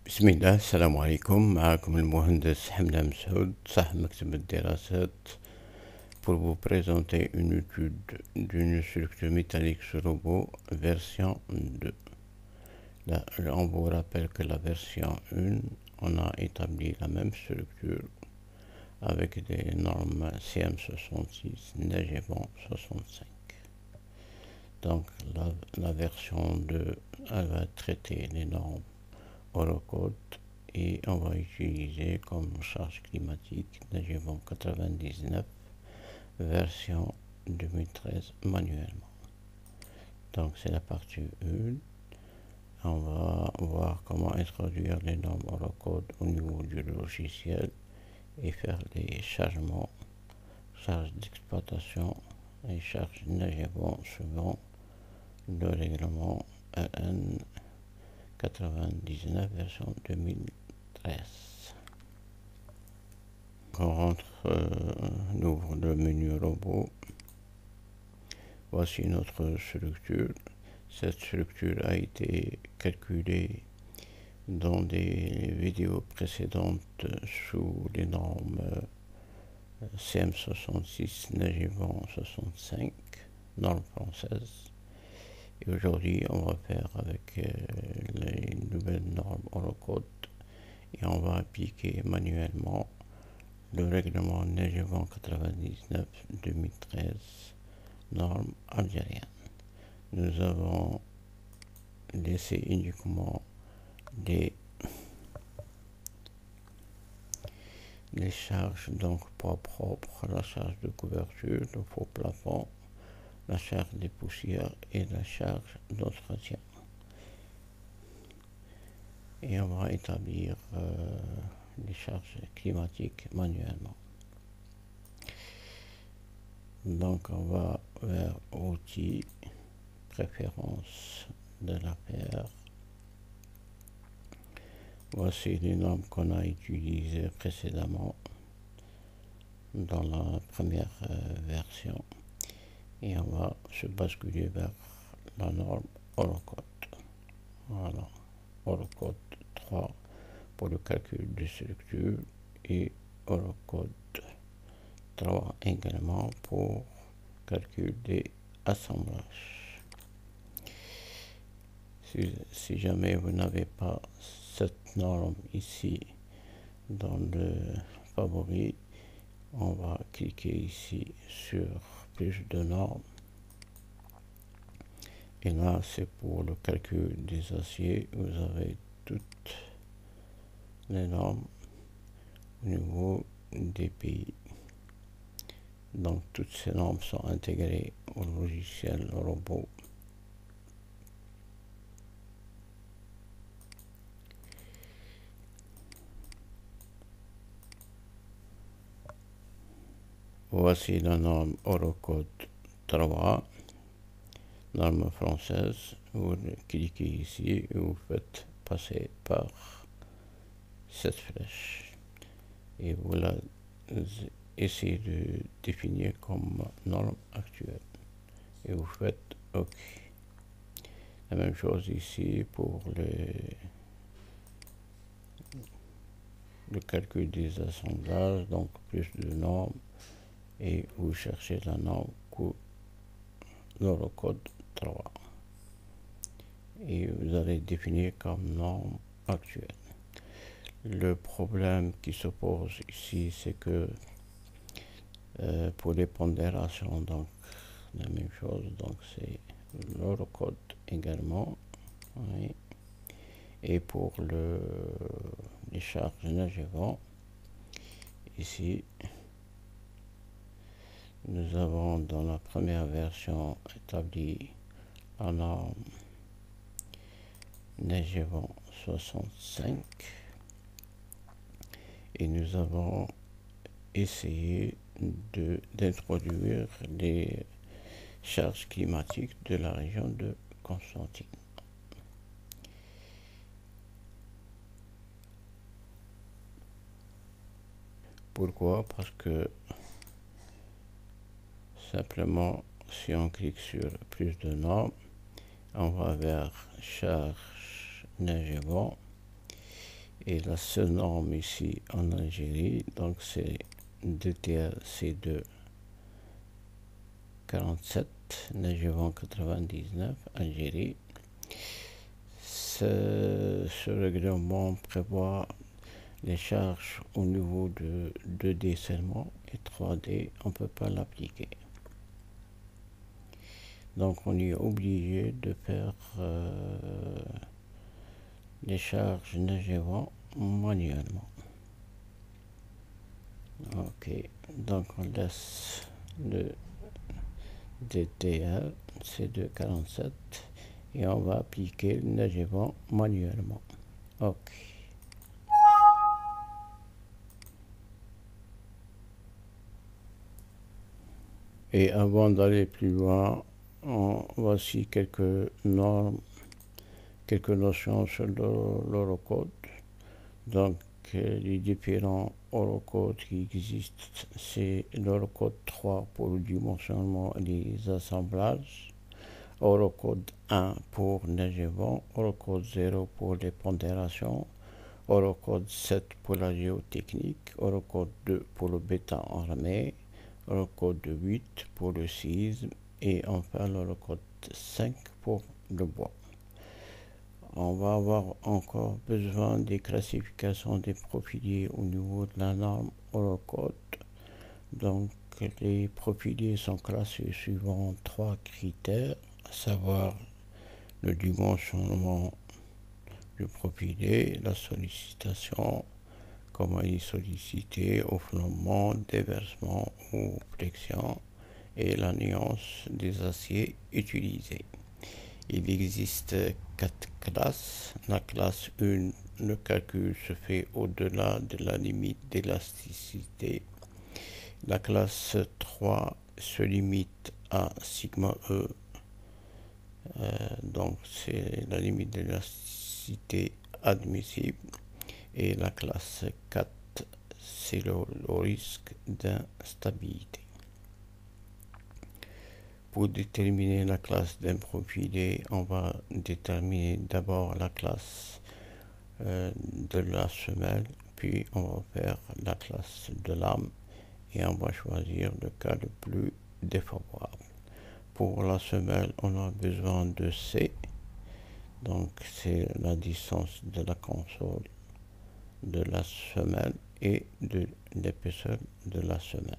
بسم الله، السلام عليكم. معكم المهندس حمدان مسعود صاحب مكتب الدراسات pour vous présenter une étude d'une structure métallique sur robot version 2. Là, on vous rappelle que la version 1, on a établi la même structure avec des normes CM66, neige et vent 65. Donc la version 2, elle va traiter les normes Eurocode et on va utiliser comme charge climatique neige et vent 99 version 2013 manuellement. Donc c'est la partie 1. On va voir comment introduire les normes Eurocode au niveau du logiciel et faire les chargements, charges d'exploitation et charges neige et vent suivant le règlement RN 99 version 2013. On rentre, on ouvre le menu robot. Voici notre structure. Cette structure a été calculée dans des vidéos précédentes sous les normes CM66, neige et vent 65, normes françaises. Et aujourd'hui, on va faire avec les nouvelles normes Eurocode et on va appliquer manuellement le règlement neige et vent 99-2013, normes algériennes. Nous avons laissé uniquement les charges donc propres, la charge de couverture, le faux plafond, la charge des poussières et la charge d'entretien. Et on va établir les charges climatiques manuellement. Donc on va vers outils, préférences de la paire. Voici les normes qu'on a utilisées précédemment dans la première version. Et on va se basculer vers la norme Eurocode. Voilà, Eurocode 3 pour le calcul de structure et Eurocode 3 également pour calcul des assemblages. Si jamais vous n'avez pas cette norme ici dans le favori, on va cliquer ici sur plus de normes et là c'est pour le calcul des aciers. Vous avez toutes les normes au niveau des pays. Donc toutes ces normes sont intégrées au logiciel robot. Voici la norme Eurocode 3, norme française. Vous cliquez ici et vous faites passer par cette flèche et vous la essayez de définir comme norme actuelle et vous faites OK. La même chose ici pour le calcul des assemblages, donc plus de normes et vous cherchez la norme Eurocode 3 et vous allez définir comme norme actuelle. Le problème qui se pose ici, c'est que pour les pondérations, donc la même chose, donc c'est l'Eurocode également, oui. Et pour les charges neige et vent, ici nous avons dans la première version établi la norme neige et vent 65 et nous avons essayé d'introduire les charges climatiques de la région de Constantine. Pourquoi? Parce que simplement si on clique sur plus de normes, on va vers charge neige et vent Et la seule norme ici en Algérie, donc c'est DTR C2 47, Najevon 99, Algérie. Ce règlement prévoit les charges au niveau de 2D seulement, et 3D, on ne peut pas l'appliquer. Donc on est obligé de faire les charges Najevon manuellement. Ok, donc on laisse le DTR C247 et on va appliquer le Najevon manuellement. Ok. Et avant d'aller plus loin, voici quelques normes, quelques notions sur l'Eurocode. Donc, les différents Eurocodes qui existent, c'est l'Eurocode 3 pour le dimensionnement et les assemblages, Eurocode 1 pour Najevon, Eurocode 0 pour les pondérations, Eurocode 7 pour la géotechnique, Eurocode 2 pour le béton armé, Eurocode 8 pour le séisme et enfin l'Eurocode 5 pour le bois. On va avoir encore besoin des classifications des profiliers au niveau de la norme Eurocode. Donc les profiliers sont classés suivant 3 critères, à savoir le dimensionnement du profilé, la sollicitation, comment il est sollicité, au flambement, déversement ou flexion, et la nuance des aciers utilisés. Il existe 4 classes. La classe 1, le calcul se fait au-delà de la limite d'élasticité. La classe 3 se limite à sigma E, donc c'est la limite d'élasticité admissible. Et la classe 4, c'est le risque d'instabilité. Pour déterminer la classe d'un profilé, on va déterminer d'abord la classe de la semelle, puis on va faire la classe de lame et on va choisir le cas le plus défavorable. Pour la semelle, on a besoin de C, donc c'est la distance de la console de la semelle et de l'épaisseur de la semelle.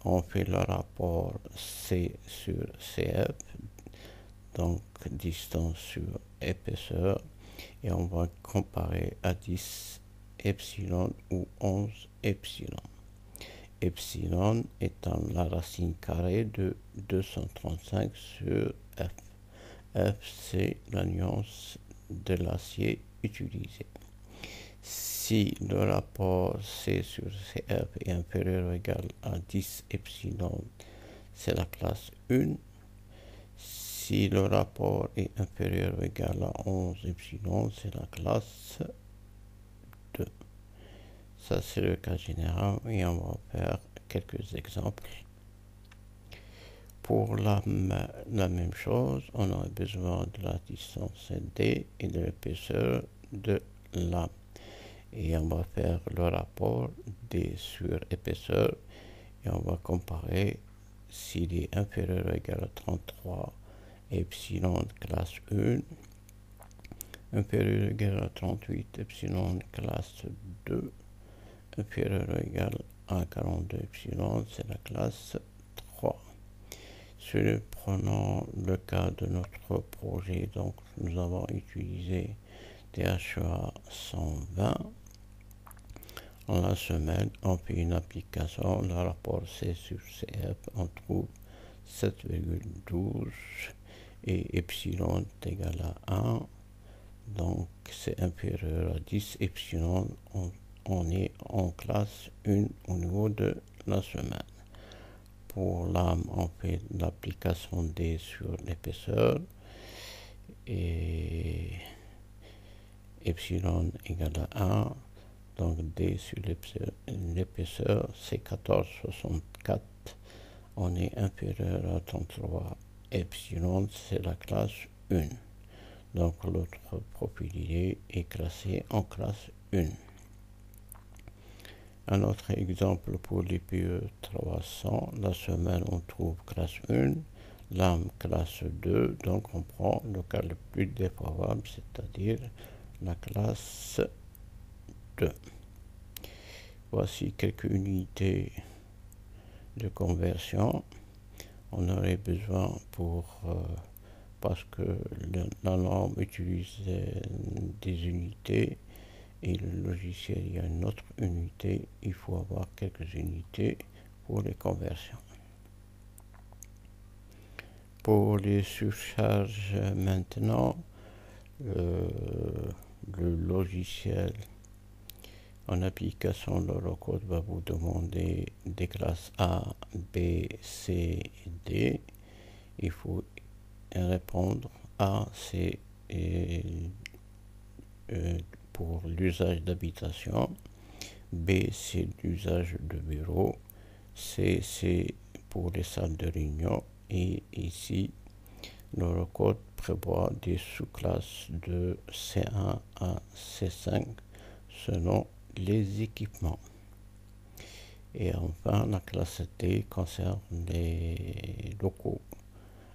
On fait le rapport C sur CF, donc distance sur épaisseur, et on va comparer à 10 epsilon ou 11 epsilon. Epsilon étant la racine carrée de 235 sur F. F, c'est la nuance de l'acier utilisé. Si le rapport C sur CF est inférieur ou égal à 10 epsilon, c'est la classe 1. Si le rapport est inférieur ou égal à 11 epsilon, c'est la classe 2. Ça, c'est le cas général et on va faire quelques exemples. Pour la même chose, on a besoin de la distance D et de l'épaisseur de lame. Et on va faire le rapport D sur épaisseur et on va comparer s'il est inférieur ou égal à 33 epsilon classe 1, inférieur ou égal à 38 epsilon classe 2, inférieur ou égal à 42 epsilon, c'est la classe 3. Prenons le cas de notre projet, donc nous avons utilisé THA 120. En la semaine, on fait une application, le rapport C sur CF, on trouve 7,12 et epsilon est égal à 1, donc c'est inférieur à 10 epsilon, on est en classe 1 au niveau de la semaine. Pour lame, on fait l'application D sur l'épaisseur et epsilon égale à 1. Donc D sur l'épaisseur, c'est 14,64. On est inférieur à 33 epsilon, c'est la classe 1. Donc l'autre profilier est classé en classe 1. Un autre exemple pour l'IPE 300, la semaine on trouve classe 1, l'âme classe 2, donc on prend le cas le plus défavorable, c'est-à-dire la classe 2. Voici quelques unités de conversion. On aurait besoin parce que la norme utilise des unités et le logiciel il y a une autre unité, il faut avoir quelques unités pour les conversions. Pour les surcharges maintenant, le logiciel en application l'Eurocode va vous demander des classes A, B, C et D. Il faut répondre A, C et pour l'usage d'habitation, B, c'est l'usage de bureau, C, c'est pour les salles de réunion, et ici, l'Eurocode prévoit des sous-classes de C1 à C5 selon les équipements. Et enfin, la classe D concerne les locaux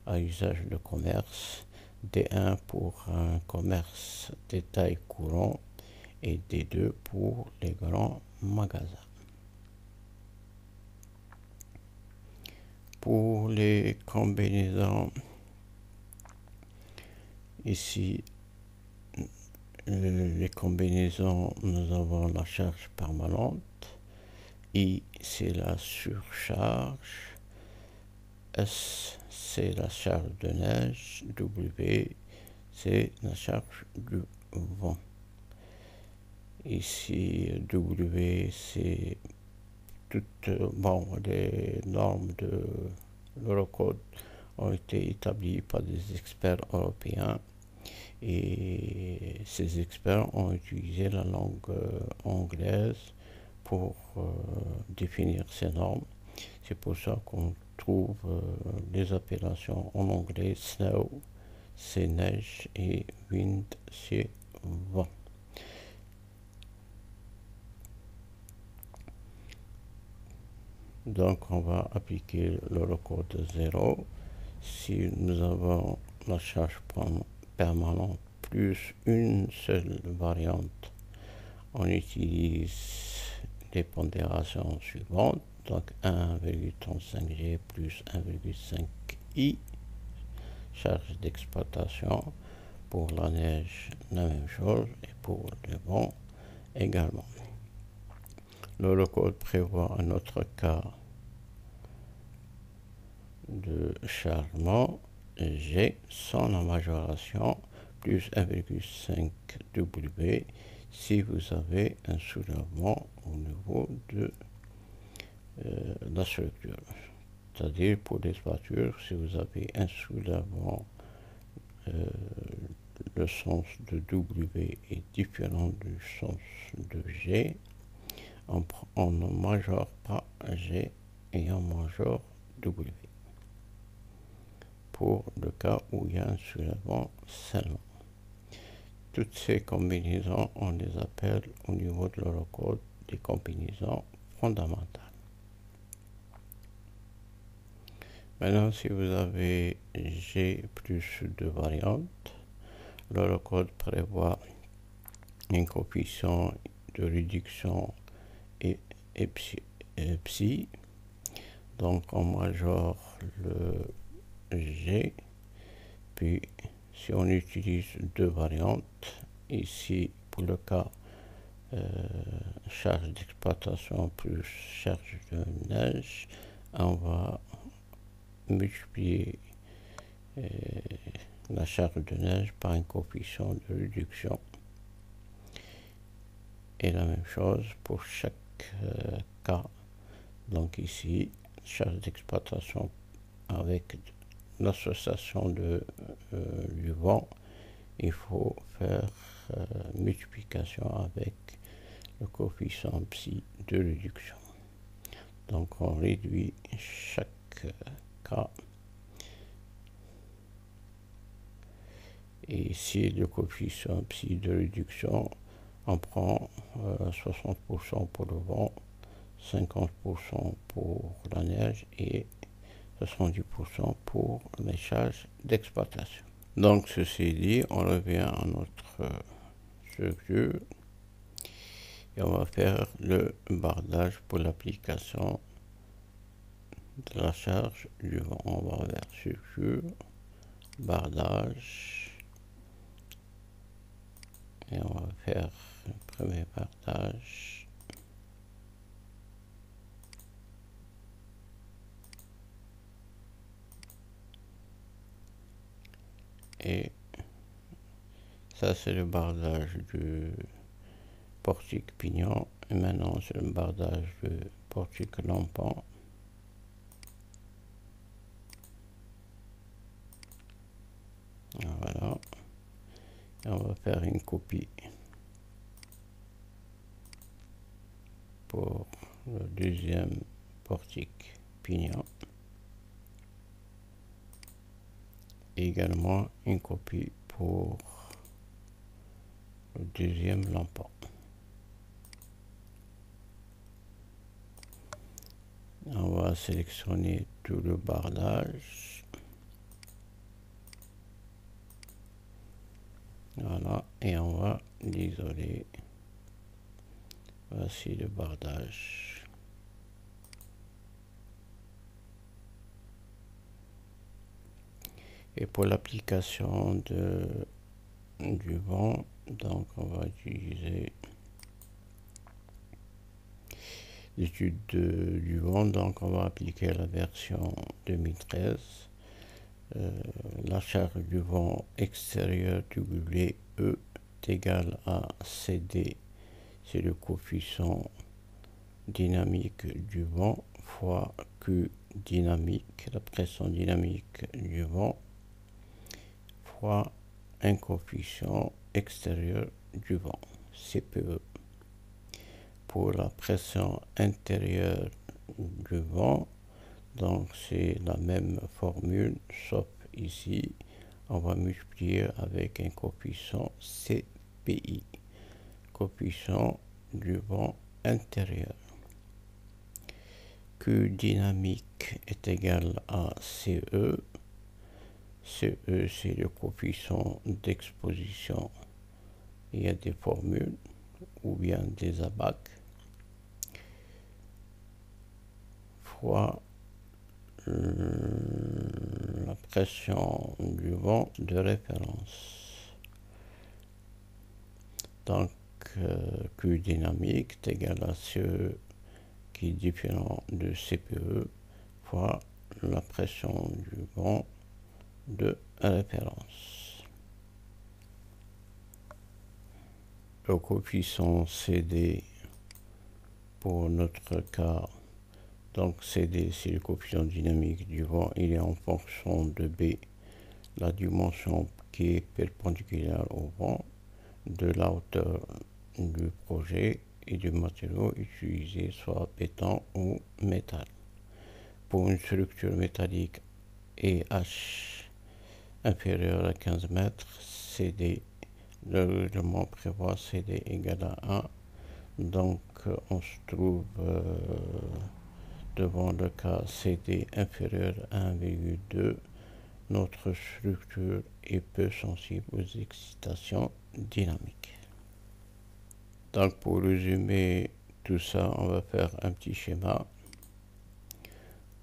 à usage de commerce, D1 pour un commerce détail courant et D2 pour les grands magasins. Pour les combinaisons, ici, les combinaisons, nous avons la charge permanente, I c'est la surcharge, S c'est la charge de neige, W c'est la charge du vent. Ici, W c'est toutes les normes de l'Eurocode ont été établies par des experts européens et ces experts ont utilisé la langue anglaise pour définir ces normes. C'est pour ça qu'on trouve les appellations en anglais snow, c'est neige, et wind, c'est vent. Donc on va appliquer l'Eurocode 0. Si nous avons la charge permanente plus une seule variante, on utilise les pondérations suivantes. Donc 1,35G plus 1,5I, charge d'exploitation. Pour la neige, la même chose, et pour le vent également. L'Eurocode prévoit un autre cas de chargement G sans la majoration plus 1,5W si vous avez un soulèvement au niveau de la structure. C'est-à-dire pour les toitures, si vous avez un soulèvement, le sens de W est différent du sens de G. On ne majeure pas G et on majeure W. Pour le cas où il y a un soulèvement seulement. Toutes ces combinaisons, on les appelle au niveau de l'Eurocode des combinaisons fondamentales. Maintenant, si vous avez G plus deux variantes, l'Eurocode prévoit un coefficient de réduction et psi. Donc, on majeure le G, puis si on utilise deux variantes, ici pour le cas charge d'exploitation plus charge de neige, on va multiplier la charge de neige par un coefficient de réduction. Et la même chose pour chaque cas. Donc ici, charge d'exploitation avec l'association du vent, il faut faire multiplication avec le coefficient psi de réduction. Donc on réduit chaque cas. Et ici le coefficient psi de réduction, On prend 60% pour le vent, 50% pour la neige et 70% pour les charges d'exploitation. Donc ceci dit, on revient à notre structure et on va faire le bardage pour l'application de la charge du vent. On va vers structure, bardage et on va faire le premier bardage. Et ça c'est le bardage du portique pignon. Et maintenant c'est le bardage du portique lampant. Voilà. Et on va faire une copie pour le deuxième portique pignon. Et également une copie pour le deuxième lampant. On va sélectionner tout le bardage. Voilà, et on va l'isoler. Voici le bardage. Et pour l'application du vent, donc on va utiliser l'étude du vent, donc on va appliquer la version 2013. La charge du vent extérieur W E est égale à CD, c'est le coefficient dynamique du vent, fois Q dynamique, la pression dynamique du vent, fois un coefficient extérieur du vent, CPE. Pour la pression intérieure du vent, donc c'est la même formule, sauf ici, on va multiplier avec un coefficient CPI, coefficient du vent intérieur. Q dynamique est égal à CE. CE, c'est le coefficient d'exposition. Il y a des formules ou bien des abacs, fois la pression du vent de référence. Donc Q dynamique est égal à CE qui est différent de CPE fois la pression du vent de référence. Le coefficient CD pour notre cas, donc CD c'est le coefficient dynamique du vent, il est en fonction de B, la dimension qui est perpendiculaire au vent, de la hauteur du projet et du matériau utilisé, soit béton ou métal. Pour une structure métallique et H inférieur à 15 mètres, CD, le règlement prévoit CD égale à 1. Donc on se trouve devant le cas CD inférieur à 1,2. Notre structure est peu sensible aux excitations dynamiques. Donc pour résumer tout ça, on va faire un petit schéma.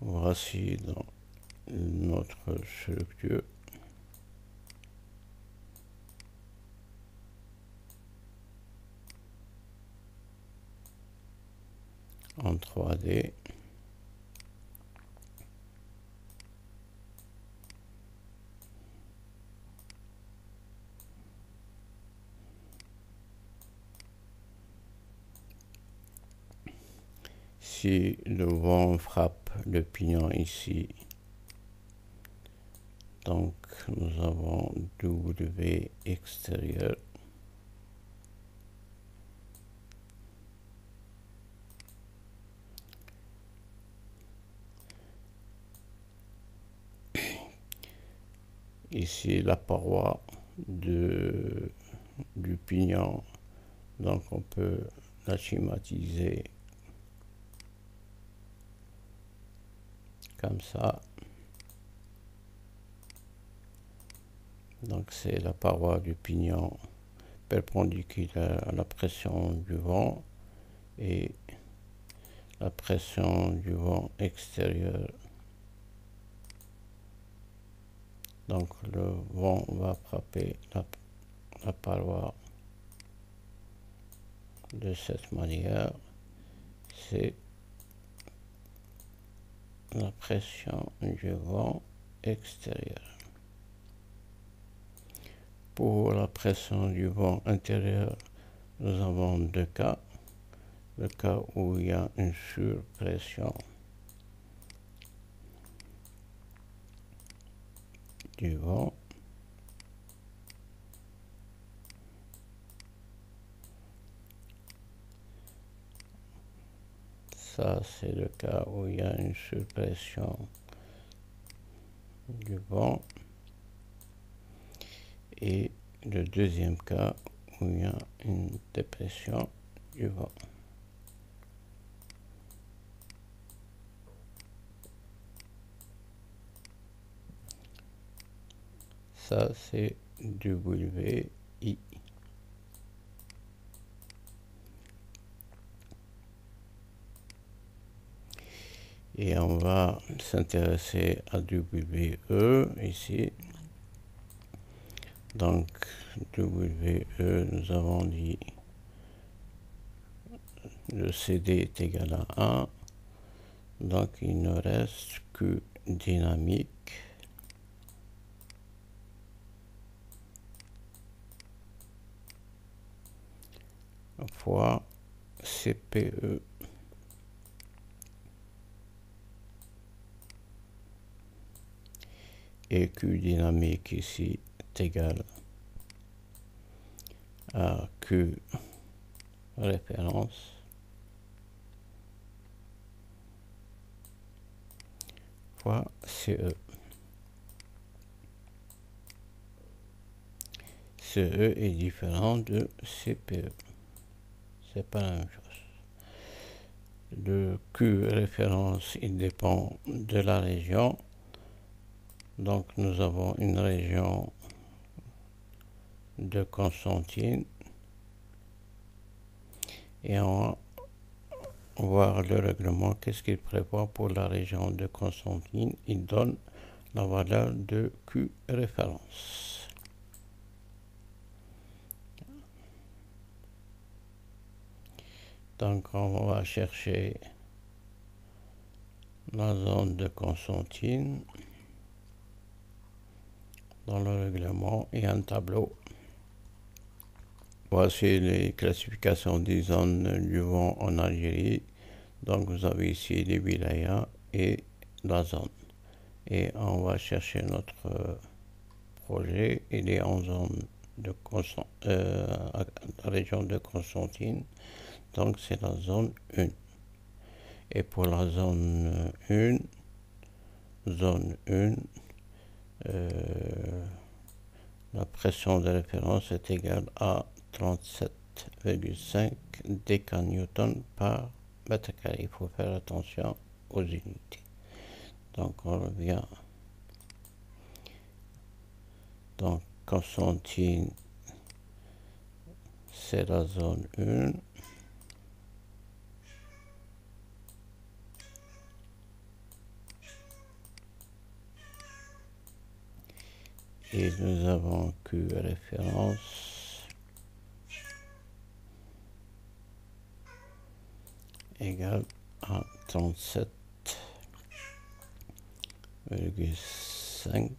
Voici dans notre structure. En 3D. Si le vent frappe le pignon ici, donc nous avons W extérieur. Ici la paroi du pignon, Donc on peut la schématiser comme ça. Donc c'est la paroi du pignon perpendiculaire à la pression du vent et la pression du vent extérieur. Donc le vent va frapper la paroi de cette manière. C'est la pression du vent extérieur. Pour la pression du vent intérieur, nous avons deux cas. Le cas où il y a une surpression du vent. Ça, c'est le cas où il y a une surpression du vent. Et le deuxième cas où il y a une dépression du vent. Ça, c'est WI. Et on va s'intéresser à WE ici. Donc, WE, nous avons dit le CD est égal à 1. Donc, il ne reste que dynamique fois CPE. Et Q dynamique ici est égal à Q référence fois CE. CE est différent de CPE. C'est pas la même chose. Le Q référence, il dépend de la région. Donc nous avons une région de Constantine. Et on va voir le règlement, qu'est-ce qu'il prévoit pour la région de Constantine. Il donne la valeur de Q référence. Donc on va chercher la zone de Constantine. Dans le règlement, il y a un tableau. Voici les classifications des zones du vent en Algérie. Donc vous avez ici les wilayas et la zone. Et on va chercher notre projet. Il est en zone de la région de Constantine. Donc c'est la zone 1. Et pour la zone 1, la pression de référence est égale à 37,5 décanewtons par mètre carré. Il faut faire attention aux unités. Donc on revient. Donc Constantine, c'est la zone 1. Et nous avons Q référence égale à 37,5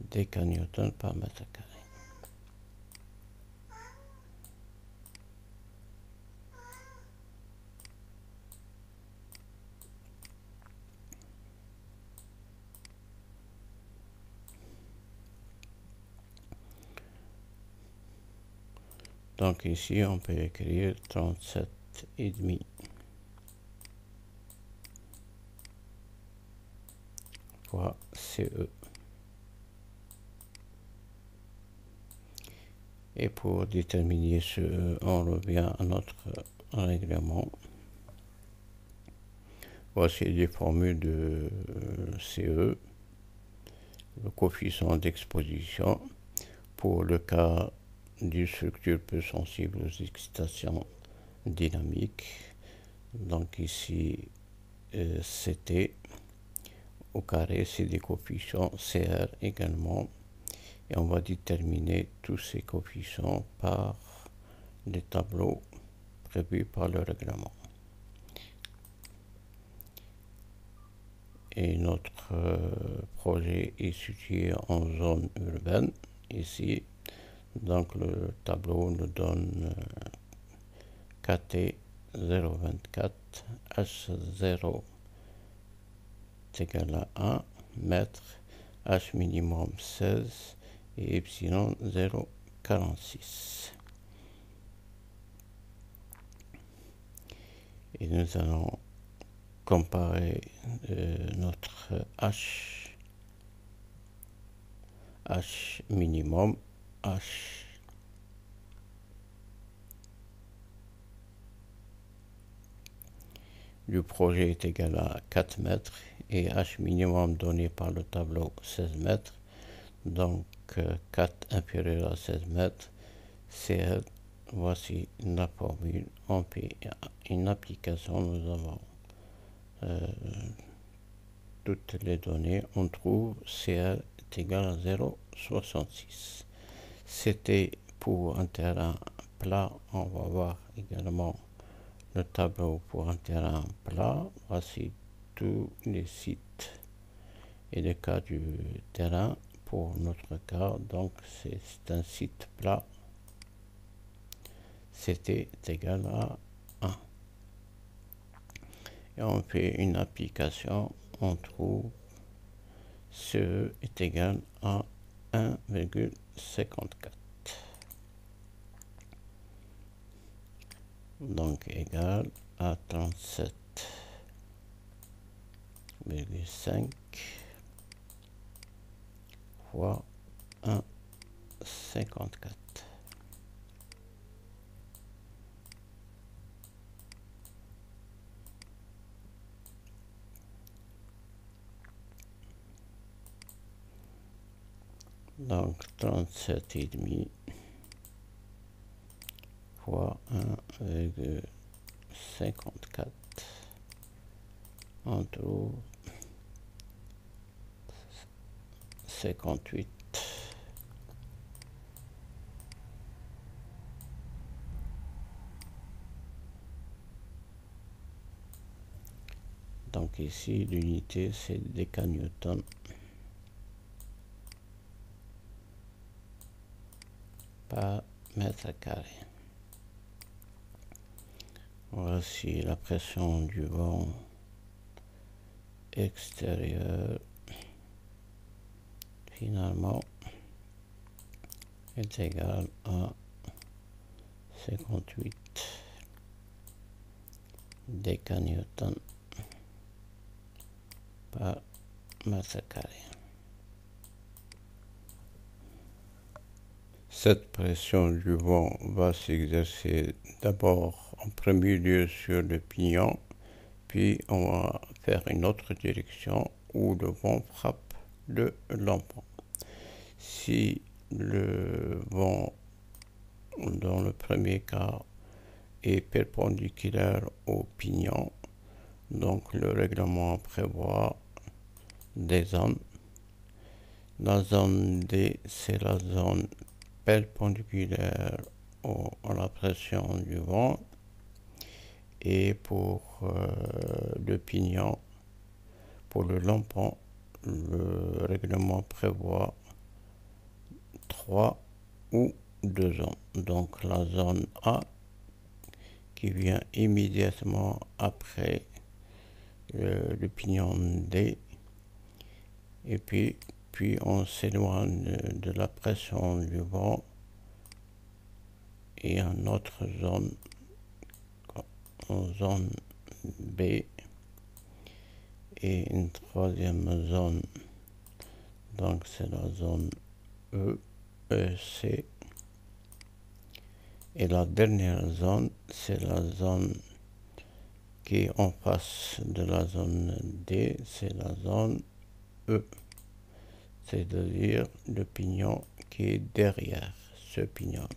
décanewtons par mètre carré. Donc ici, on peut écrire 37,5 fois CE. Et pour déterminer ce E, on revient à notre règlement. Voici les formules de CE, le coefficient d'exposition pour le cas d'une structure peu sensible aux excitations dynamiques. Donc ici, CT au carré, c'est des coefficients CR également. Et on va déterminer tous ces coefficients par les tableaux prévus par le règlement. Et notre projet est situé en zone urbaine, ici. Donc le tableau nous donne KT 0,24, H0 est égal à 1 mètre, H minimum 16 et epsilon 0,46. Et nous allons comparer notre H minimum, H du projet est égal à 4 mètres et H minimum donné par le tableau 16 mètres. Donc 4 inférieur à 16 mètres, CL, voici la formule. On fait une application, nous avons toutes les données. On trouve CL est égal à 0,66. C'était pour un terrain plat. On va voir également le tableau pour un terrain plat. Voici tous les sites et le cas du terrain pour notre cas. Donc c'est un site plat. C'était égal à 1. Et on fait une application. On trouve CE est égal à 1,54. Donc égal à 37,5 fois 1,54. Donc 37,5 fois 1,54. On trouve 58. Donc ici, l'unité, c'est décanewtons par mètre carré. Voici la pression du vent extérieur. Finalement, est égale à 58 décanewtons par mètre carré. Cette pression du vent va s'exercer d'abord en premier lieu sur le pignon, puis on va faire une autre direction où le vent frappe le lampon. Si le vent, dans le premier cas, est perpendiculaire au pignon, donc le règlement prévoit des zones. La zone D, c'est la zone perpendiculaire à la pression du vent. Et pour le pignon, pour le lampon, le règlement prévoit 3 ou 2 zones. Donc la zone A qui vient immédiatement après le pignon D, et puis on s'éloigne de la pression du vent et une autre zone, en zone B, et une troisième zone, donc c'est la zone E, EC, Et la dernière zone, c'est la zone qui est en face de la zone D, c'est la zone E, c'est-à-dire le pignon qui est derrière ce pignon.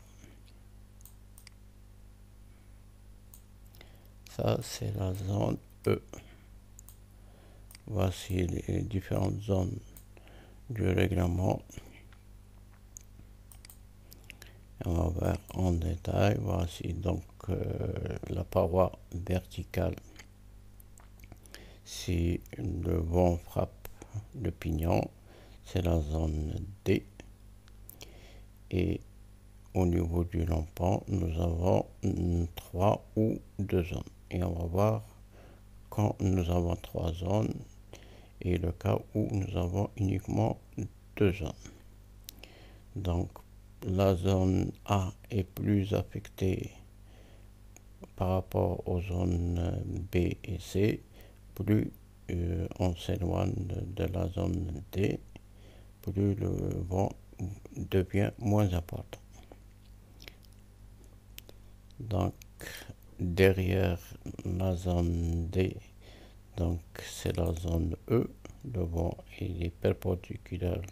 Ça, c'est la zone E. Voici les différentes zones du règlement. On va voir en détail. Voici donc la paroi verticale. Si le vent frappe le pignon, c'est la zone D. Et au niveau du lampon, nous avons 3 ou 2 zones. Et on va voir quand nous avons 3 zones et le cas où nous avons uniquement 2 zones. Donc, la zone A est plus affectée par rapport aux zones B et C, plus on s'éloigne de la zone D, plus le vent devient moins important. Donc, derrière la zone D, donc c'est la zone E, le vent il est perpendiculaire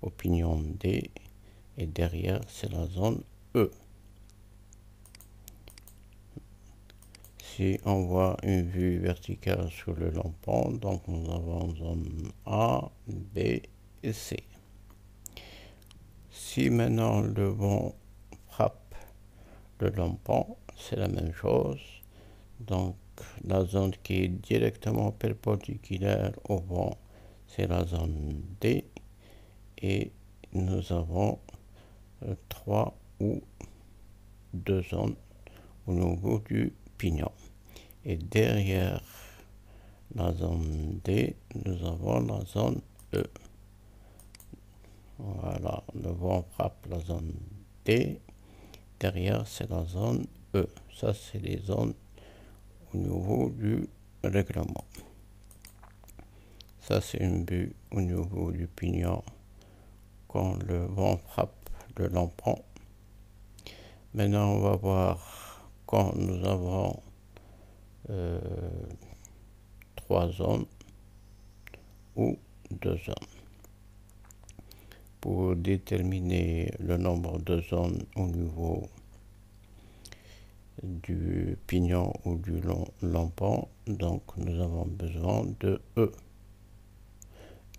au pignon D, et derrière c'est la zone E. Si on voit une vue verticale sur le lampon, donc nous avons zone A, B et C. Si maintenant le vent frappe le lampon, c'est la même chose. Donc la zone qui est directement perpendiculaire au vent, c'est la zone D. Et nous avons 3 ou 2 zones au niveau du pignon. Et derrière la zone D, nous avons la zone E. Voilà, le vent frappe la zone D. Derrière, c'est la zone E. Ça, c'est les zones au niveau du règlement. Ça, c'est une vue au niveau du pignon quand le vent frappe le lampon. Maintenant, on va voir quand nous avons 3 zones ou 2 zones. Pour déterminer le nombre de zones au niveau du pignon ou du lampon, donc nous avons besoin de E.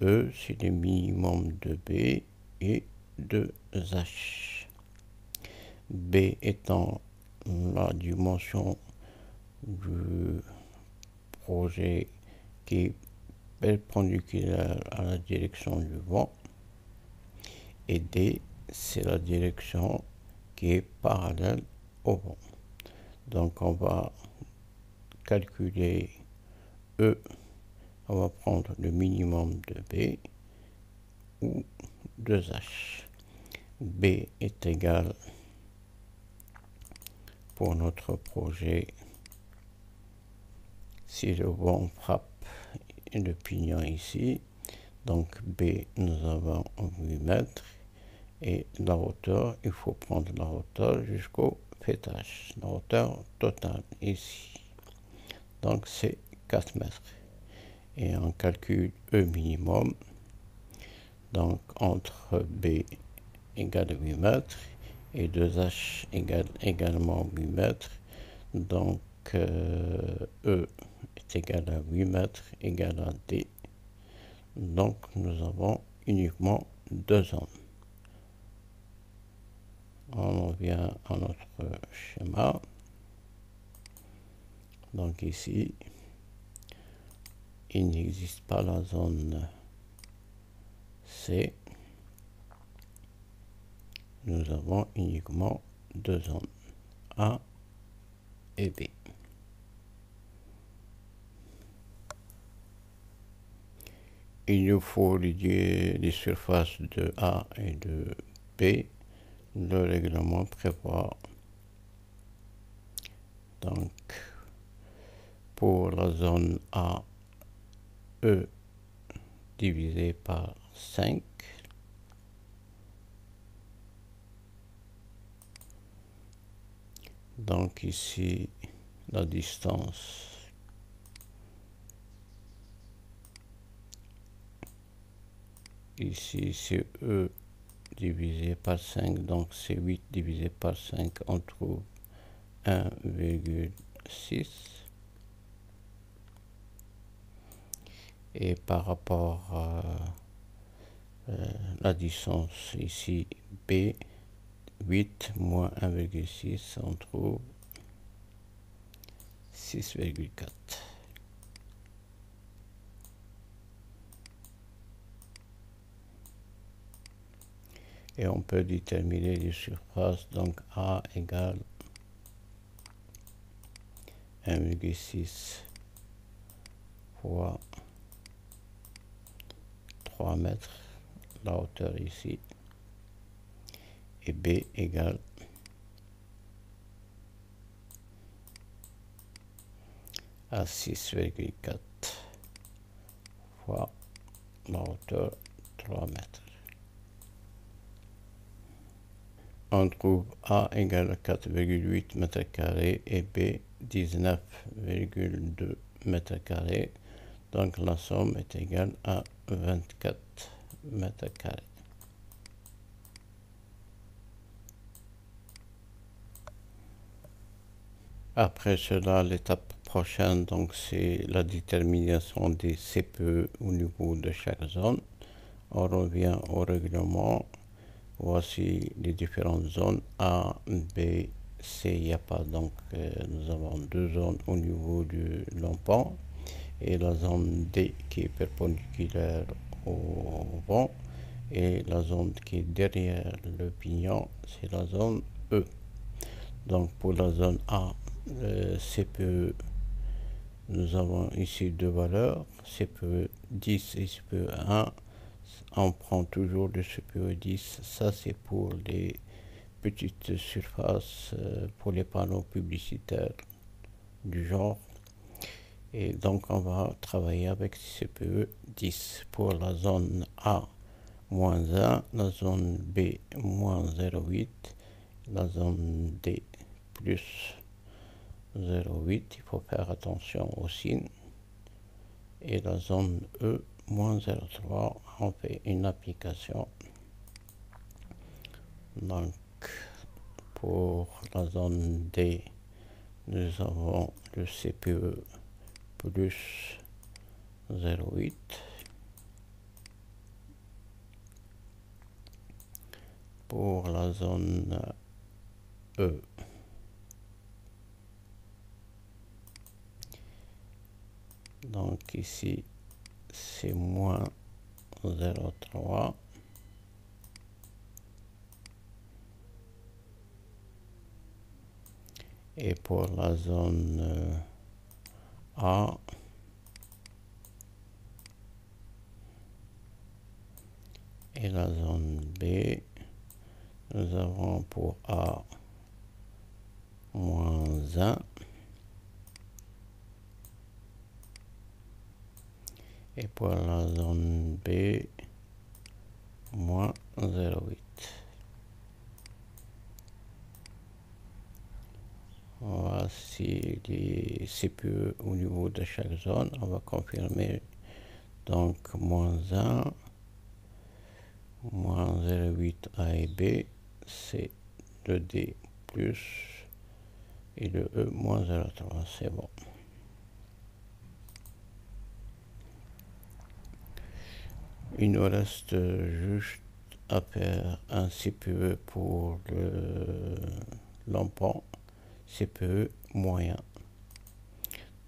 E, c'est le minimum de B et de H. B étant la dimension du projet qui est perpendiculaire à la direction du vent, et D, c'est la direction qui est parallèle au vent. Donc on va calculer E, on va prendre le minimum de B ou de H. B est égal, pour notre projet, si le vent frappe le pignon ici, donc B nous avons 8 mètres, et la hauteur, il faut prendre la hauteur jusqu'au fêtage, la hauteur totale ici, donc c'est 4 mètres. Et on calcule E minimum, donc entre B égale 8 mètres et 2H égale également 8 mètres, donc E est égal à 8 mètres égal à D, donc nous avons uniquement 2 zones. On revient à notre schéma. Donc ici, il n'existe pas la zone C. Nous avons uniquement 2 zones, A et B. Il nous faut les surfaces de A et de B. Le règlement prévoit donc pour la zone A, E divisé par 5, Donc ici, la distance ici c'est E divisé par 5, donc c'est 8 divisé par 5, on trouve 1,6. Et par rapport à la distance ici B, 8 moins 1,6, on trouve 6,4. Et on peut déterminer les surfaces, donc A égale 1,6 fois 3 mètres, la hauteur ici, et B égale à 6,4 fois la hauteur 3 mètres. On trouve A égale 4,8 mètres carrés et B 19,2 mètres carrés. Donc la somme est égale à 24 mètres carrés. Après cela, l'étape prochaine, donc c'est la détermination des CPE au niveau de chaque zone. On revient au règlement. Voici les différentes zones A, B, C. Il n'y a pas, donc nous avons deux zones au niveau du lampant et la zone D qui est perpendiculaire au vent et la zone qui est derrière le pignon, c'est la zone E. Donc pour la zone A, CPE, nous avons ici deux valeurs, CPE 10 et CPE 1. On prend toujours le CPE 10, ça c'est pour les petites surfaces, pour les panneaux publicitaires du genre. Et donc on va travailler avec CPE 10 pour la zone A moins 1, la zone B moins 0,8, la zone D plus 0,8, il faut faire attention au signe, et la zone E moins 0,3, on fait une application. Donc pour la zone D, nous avons le CPE plus 0,8. Pour la zone E, donc ici c'est moins 0,3. Et pour la zone A, et la zone B, nous avons pour A moins 1 et pour la zone B moins 0,8. Voici les CPE au niveau de chaque zone. On va confirmer. Donc moins 1, moins 0,8 A et B, c'est le D plus et le E moins 0,3. C'est bon. Il nous reste juste à faire un CPE pour le lampant, CPE moyen.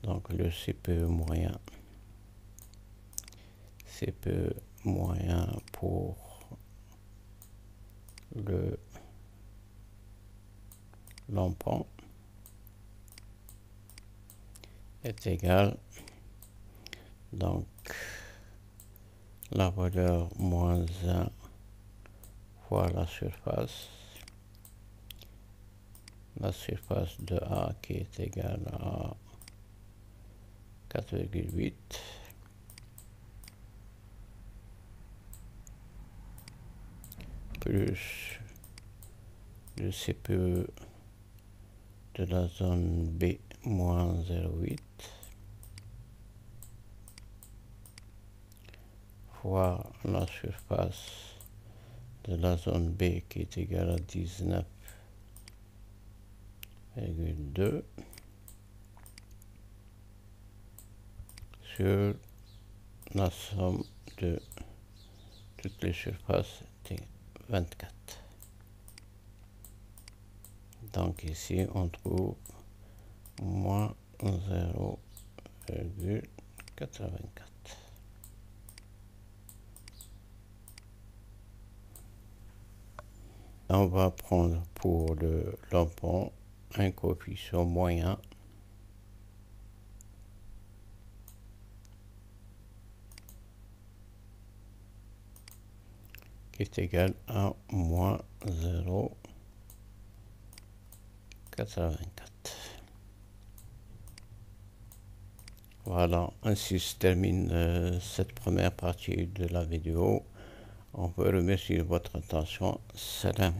Donc le CPE moyen pour le lampant est égal, donc la valeur moins 1 fois la surface de A qui est égale à 4,8 plus le CPE de la zone B moins 0,8 fois la surface de la zone B qui est égale à 19,2 sur la somme de toutes les surfaces de 24. Donc ici on trouve moins 0,84. On va prendre pour le lampon un coefficient moyen qui est égal à moins 0,84. Voilà, ainsi se termine cette première partie de la vidéo. On vous remercie de votre attention. Salam.